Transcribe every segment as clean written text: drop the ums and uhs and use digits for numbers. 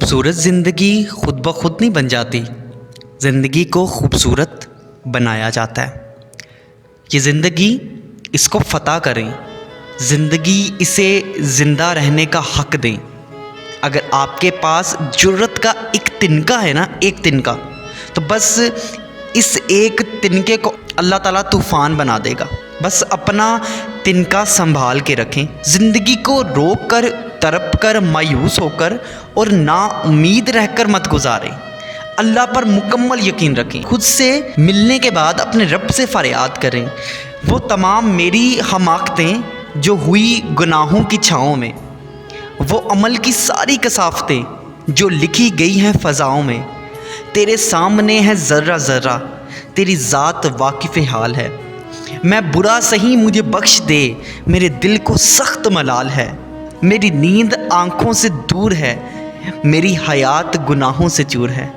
خوبصورت زندگی خود بخود نہیں بن جاتی، زندگی کو خوبصورت بنایا جاتا ہے۔ یہ زندگی اس کو فتح کریں، زندگی اسے زندہ رہنے کا حق دیں۔ اگر آپ کے پاس جرت کا ایک تنکا ہے نا، ایک تنکا، تو بس اس ایک تنکے کو اللہ تعالیٰ طوفان بنا دے گا۔ بس اپنا تنکا سنبھال کے رکھیں، زندگی کو روک کر، تڑپ کر، مایوس ہو کر اور نا امید رہ کر مت گزاریں۔ اللہ پر مکمل یقین رکھیں، خود سے ملنے کے بعد اپنے رب سے فریاد کریں۔ وہ تمام میری حماقتیں جو ہوئی گناہوں کی چھاؤں میں، وہ عمل کی ساری کثافتیں جو لکھی گئی ہیں فضاؤں میں، تیرے سامنے ہے ذرہ ذرہ، تیری ذات واقف حال ہے۔ میں برا سہی مجھے بخش دے، میرے دل کو سخت ملال ہے۔ میری نیند آنکھوں سے دور ہے، میری حیات گناہوں سے چور ہے۔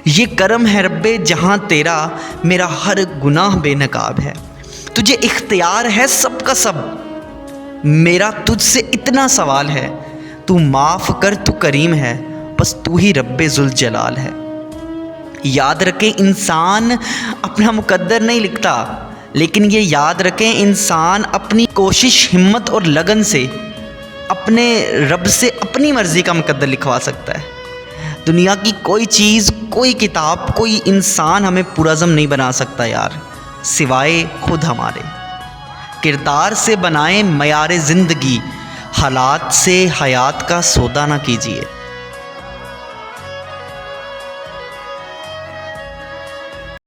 یہ کرم ہے رب جہاں تیرا، میرا ہر گناہ بے نقاب ہے۔ تجھے اختیار ہے سب کا سب، میرا تجھ سے اتنا سوال ہے۔ تو معاف کر، تو کریم ہے، بس تو ہی رب ذوالجلال ہے۔ یاد رکھیں انسان اپنا مقدر نہیں لکھتا، لیکن یہ یاد رکھیں انسان اپنی کوشش، ہمت اور لگن سے اپنے رب سے اپنی مرضی کا مقدر لکھوا سکتا ہے۔ دنیا کی کوئی چیز، کوئی کتاب، کوئی انسان ہمیں پرعزم نہیں بنا سکتا یار، سوائے خود ہمارے۔ کردار سے بنائیں معیار زندگی، حالات سے حیات کا سودا نہ کیجیے۔